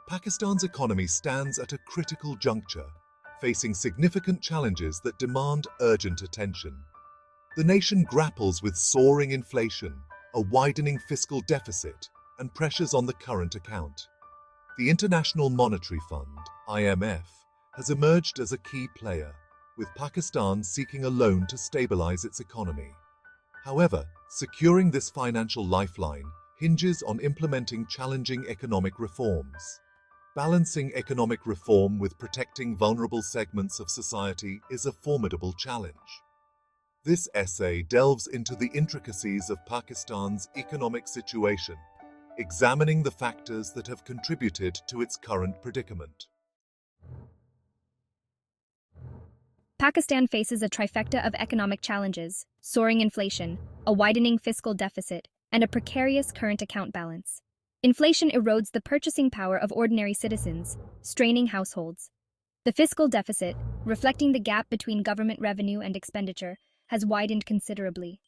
Pakistan's economy stands at a critical juncture, facing significant challenges that demand urgent attention. The nation grapples with soaring inflation, a widening fiscal deficit, and pressures on the current account. The International Monetary Fund, IMF, has emerged as a key player, with Pakistan seeking a loan to stabilize its economy. However, securing this financial lifeline hinges on implementing challenging economic reforms. Balancing economic reform with protecting vulnerable segments of society is a formidable challenge. This essay delves into the intricacies of Pakistan's economic situation, examining the factors that have contributed to its current predicament. Pakistan faces a trifecta of economic challenges: soaring inflation, a widening fiscal deficit, and a precarious current account balance. Inflation erodes the purchasing power of ordinary citizens, straining households. The fiscal deficit, reflecting the gap between government revenue and expenditure, has widened considerably.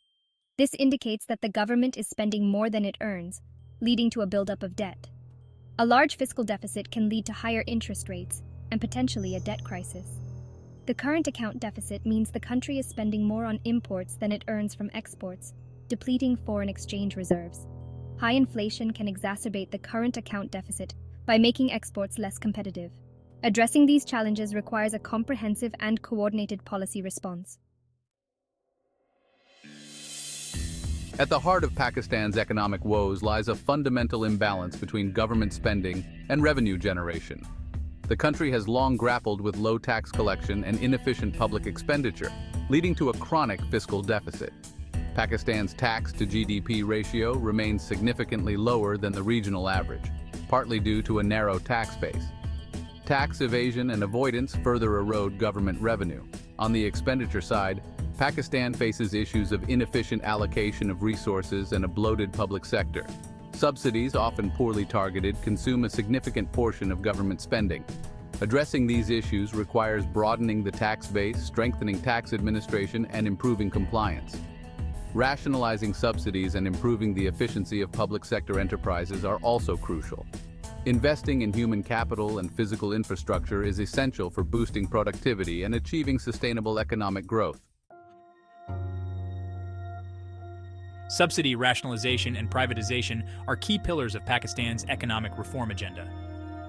This indicates that the government is spending more than it earns, leading to a buildup of debt. A large fiscal deficit can lead to higher interest rates and potentially a debt crisis. The current account deficit means the country is spending more on imports than it earns from exports, depleting foreign exchange reserves. High inflation can exacerbate the current account deficit by making exports less competitive. Addressing these challenges requires a comprehensive and coordinated policy response. At the heart of Pakistan's economic woes lies a fundamental imbalance between government spending and revenue generation. The country has long grappled with low tax collection and inefficient public expenditure, leading to a chronic fiscal deficit. Pakistan's tax-to-GDP ratio remains significantly lower than the regional average, partly due to a narrow tax base. Tax evasion and avoidance further erode government revenue. On the expenditure side, Pakistan faces issues of inefficient allocation of resources and a bloated public sector. Subsidies, often poorly targeted, consume a significant portion of government spending. Addressing these issues requires broadening the tax base, strengthening tax administration, and improving compliance. Rationalizing subsidies and improving the efficiency of public sector enterprises are also crucial. Investing in human capital and physical infrastructure is essential for boosting productivity and achieving sustainable economic growth. Subsidy rationalization and privatization are key pillars of Pakistan's economic reform agenda.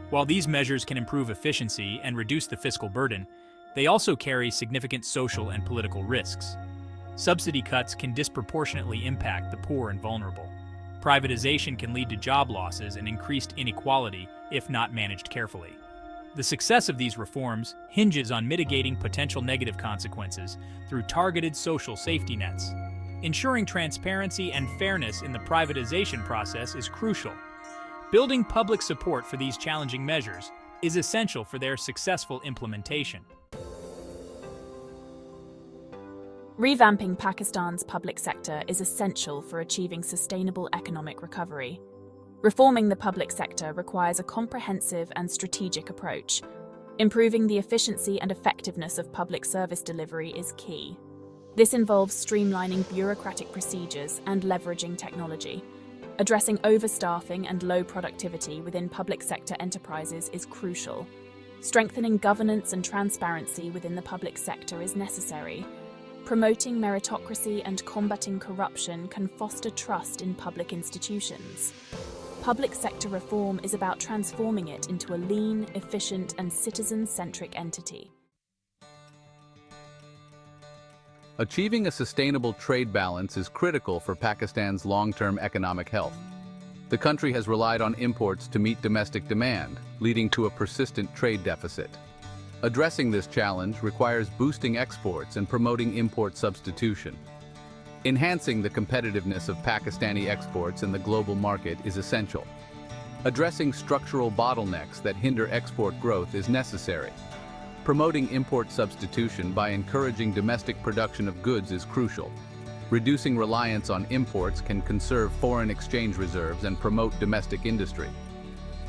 While these measures can improve efficiency and reduce the fiscal burden, they also carry significant social and political risks. Subsidy cuts can disproportionately impact the poor and vulnerable. Privatization can lead to job losses and increased inequality if not managed carefully. The success of these reforms hinges on mitigating potential negative consequences through targeted social safety nets. Ensuring transparency and fairness in the privatization process is crucial. Building public support for these challenging measures is essential for their successful implementation. Revamping Pakistan's public sector is essential for achieving sustainable economic recovery. Reforming the public sector requires a comprehensive and strategic approach. Improving the efficiency and effectiveness of public service delivery is key. This involves streamlining bureaucratic procedures and leveraging technology. Addressing overstaffing and low productivity within public sector enterprises is crucial. Strengthening governance and transparency within the public sector is necessary. Promoting meritocracy and combating corruption can foster trust in public institutions. Public sector reform is about transforming it into a lean, efficient, and citizen-centric entity. Achieving a sustainable trade balance is critical for Pakistan's long-term economic health. The country has relied on imports to meet domestic demand, leading to a persistent trade deficit. Addressing this challenge requires boosting exports and promoting import substitution. Enhancing the competitiveness of Pakistani exports in the global market is essential. Addressing structural bottlenecks that hinder export growth is necessary. Promoting import substitution by encouraging domestic production of goods is crucial. Reducing reliance on imports can conserve foreign exchange reserves and promote domestic industry.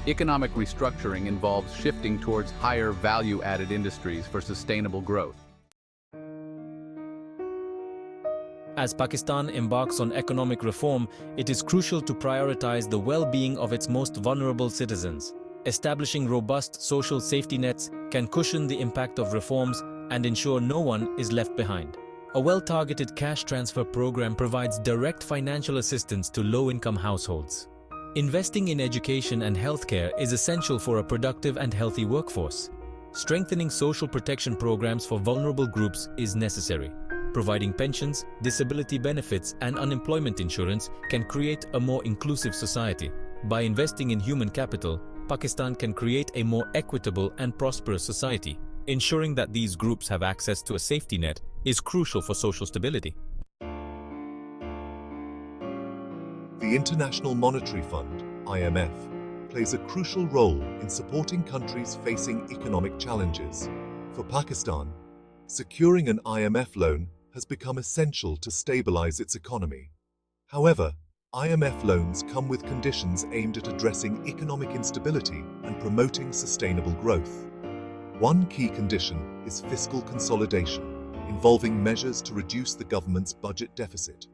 Economic restructuring involves shifting towards higher value-added industries for sustainable growth. As Pakistan embarks on economic reform, it is crucial to prioritize the well-being of its most vulnerable citizens. Establishing robust social safety nets can cushion the impact of reforms and ensure no one is left behind. A well-targeted cash transfer program provides direct financial assistance to low-income households. Investing in education and healthcare is essential for a productive and healthy workforce. Strengthening social protection programs for vulnerable groups is necessary. Providing pensions, disability benefits, and unemployment insurance can create a more inclusive society. By investing in human capital, Pakistan can create a more equitable and prosperous society. Ensuring that these groups have access to a safety net is crucial for social stability. The International Monetary Fund, IMF, plays a crucial role in supporting countries facing economic challenges. For Pakistan, securing an IMF loan has become essential to stabilize its economy. However, IMF loans come with conditions aimed at addressing economic instability and promoting sustainable growth. One key condition is fiscal consolidation, involving measures to reduce the government's budget deficit.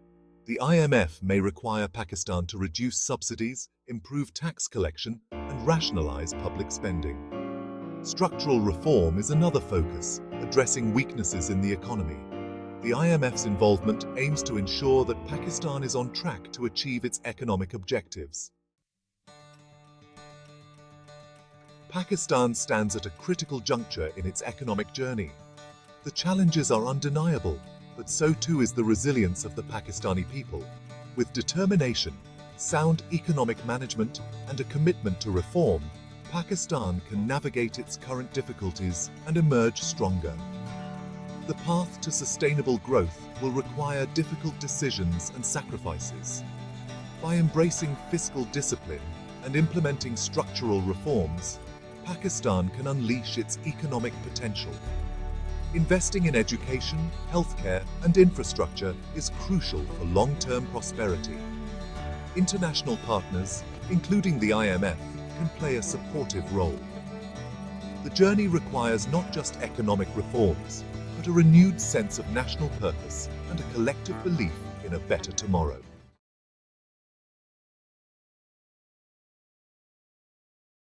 The IMF may require Pakistan to reduce subsidies, improve tax collection, and rationalize public spending. Structural reform is another focus, addressing weaknesses in the economy. The IMF's involvement aims to ensure that Pakistan is on track to achieve its economic objectives. Pakistan stands at a critical juncture in its economic journey. The challenges are undeniable, but so too is the resilience of the Pakistani people. With determination, sound economic management, and a commitment to reform, Pakistan can navigate its current difficulties and emerge stronger. The path to sustainable growth will require difficult decisions and sacrifices. By embracing fiscal discipline and implementing structural reforms, Pakistan can unleash its economic potential. Investing in education, healthcare, and infrastructure is crucial for long-term prosperity. International partners, including the IMF, can play a supportive role. The journey requires not just economic reforms, but a renewed sense of national purpose and a collective belief in a better tomorrow.